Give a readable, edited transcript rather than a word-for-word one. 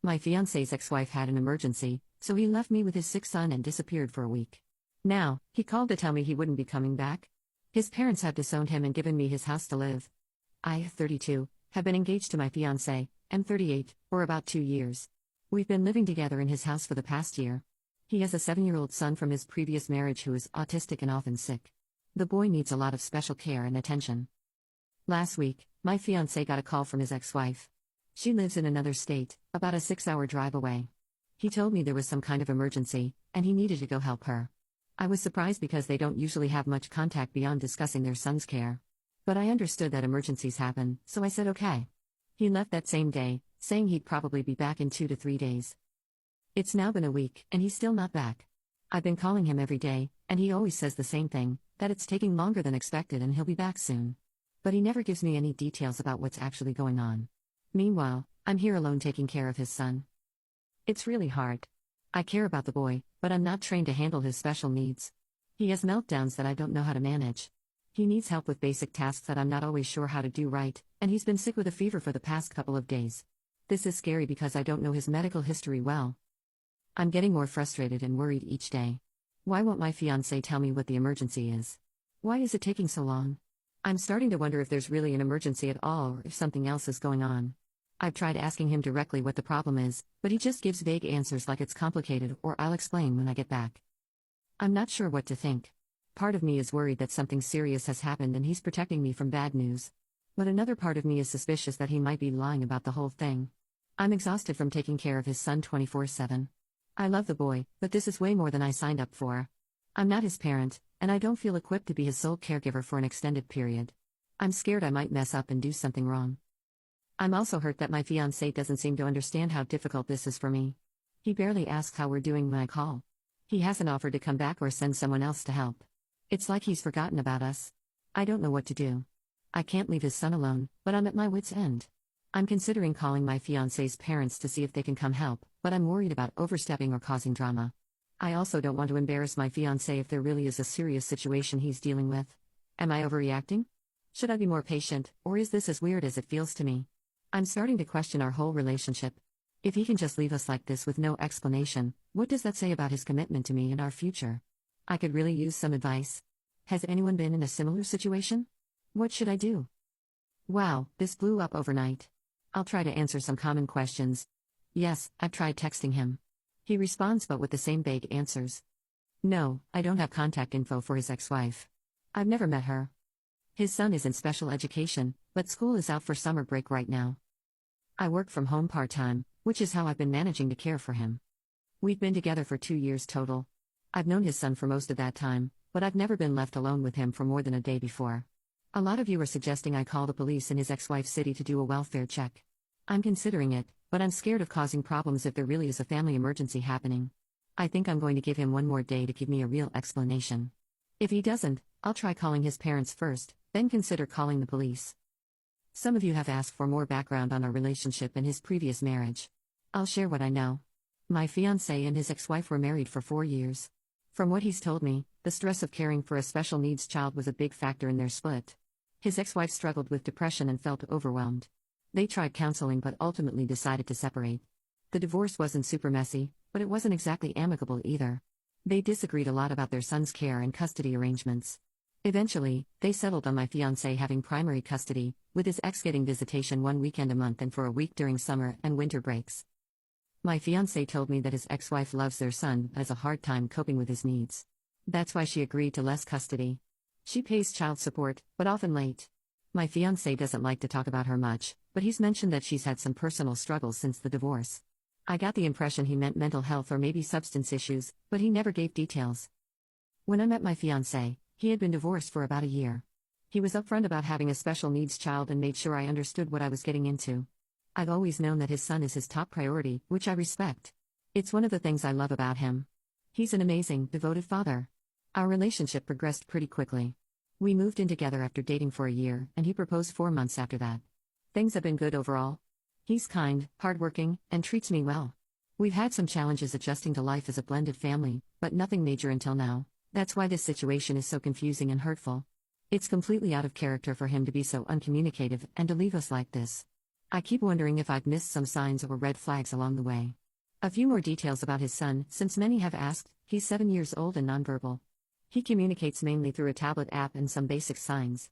My fiance's ex-wife had an emergency, so he left me with his sick son and disappeared for a week. Now, he called to tell me he wouldn't be coming back. His parents have disowned him and given me his house to live. I, 32, have been engaged to my fiancé, am 38, for about 2 years. We've been living together in his house for the past year. He has a 7-year-old son from his previous marriage who is autistic and often sick. The boy needs a lot of special care and attention. Last week, my fiancé got a call from his ex-wife. She lives in another state, about a 6-hour drive away. He told me there was some kind of emergency, and he needed to go help her. I was surprised because they don't usually have much contact beyond discussing their son's care. But I understood that emergencies happen, so I said okay. He left that same day, saying he'd probably be back in 2 to 3 days. It's now been a week, and he's still not back. I've been calling him every day, and he always says the same thing, that it's taking longer than expected and he'll be back soon. But he never gives me any details about what's actually going on. Meanwhile, I'm here alone taking care of his son. It's really hard. I care about the boy, but I'm not trained to handle his special needs. He has meltdowns that I don't know how to manage. He needs help with basic tasks that I'm not always sure how to do right, and he's been sick with a fever for the past couple of days. This is scary because I don't know his medical history well. I'm getting more frustrated and worried each day. Why won't my fiancé tell me what the emergency is? Why is it taking so long? I'm starting to wonder if there's really an emergency at all or if something else is going on. I've tried asking him directly what the problem is, but he just gives vague answers like it's complicated or I'll explain when I get back. I'm not sure what to think. Part of me is worried that something serious has happened and he's protecting me from bad news. But another part of me is suspicious that he might be lying about the whole thing. I'm exhausted from taking care of his son 24/7. I love the boy, but this is way more than I signed up for. I'm not his parent, and I don't feel equipped to be his sole caregiver for an extended period. I'm scared I might mess up and do something wrong. I'm also hurt that my fiancé doesn't seem to understand how difficult this is for me. He barely asks how we're doing when I call. He hasn't offered to come back or send someone else to help. It's like he's forgotten about us. I don't know what to do. I can't leave his son alone, but I'm at my wit's end. I'm considering calling my fiancé's parents to see if they can come help, but I'm worried about overstepping or causing drama. I also don't want to embarrass my fiancé if there really is a serious situation he's dealing with. Am I overreacting? Should I be more patient, or is this as weird as it feels to me? I'm starting to question our whole relationship. If he can just leave us like this with no explanation, what does that say about his commitment to me and our future? I could really use some advice. Has anyone been in a similar situation? What should I do? Wow, this blew up overnight. I'll try to answer some common questions. Yes, I've tried texting him. He responds but with the same vague answers. No, I don't have contact info for his ex-wife. I've never met her. His son is in special education, but school is out for summer break right now. I work from home part-time, which is how I've been managing to care for him. We've been together for 2 years total. I've known his son for most of that time, but I've never been left alone with him for more than a day before. A lot of you are suggesting I call the police in his ex-wife's city to do a welfare check. I'm considering it, but I'm scared of causing problems if there really is a family emergency happening. I think I'm going to give him one more day to give me a real explanation. If he doesn't, I'll try calling his parents first, then consider calling the police. Some of you have asked for more background on our relationship and his previous marriage. I'll share what I know. My fiancé and his ex-wife were married for 4 years. From what he's told me, the stress of caring for a special needs child was a big factor in their split. His ex-wife struggled with depression and felt overwhelmed. They tried counseling but ultimately decided to separate. The divorce wasn't super messy, but it wasn't exactly amicable either. They disagreed a lot about their son's care and custody arrangements. Eventually, they settled on my fiancé having primary custody, with his ex getting visitation 1 weekend a month and for a week during summer and winter breaks. My fiancé told me that his ex-wife loves their son but has a hard time coping with his needs. That's why she agreed to less custody. She pays child support, but often late. My fiancé doesn't like to talk about her much, but he's mentioned that she's had some personal struggles since the divorce. I got the impression he meant mental health or maybe substance issues, but he never gave details. When I met my fiancé, he had been divorced for about a year. He was upfront about having a special needs child and made sure I understood what I was getting into. I've always known that his son is his top priority, which I respect. It's one of the things I love about him. He's an amazing, devoted father. Our relationship progressed pretty quickly. We moved in together after dating for a year, and he proposed 4 months after that. Things have been good overall. He's kind, hardworking, and treats me well. We've had some challenges adjusting to life as a blended family, but nothing major until now. That's why this situation is so confusing and hurtful. It's completely out of character for him to be so uncommunicative and to leave us like this. I keep wondering if I've missed some signs or red flags along the way. A few more details about his son, since many have asked. He's 7 years old and nonverbal. He communicates mainly through a tablet app and some basic signs.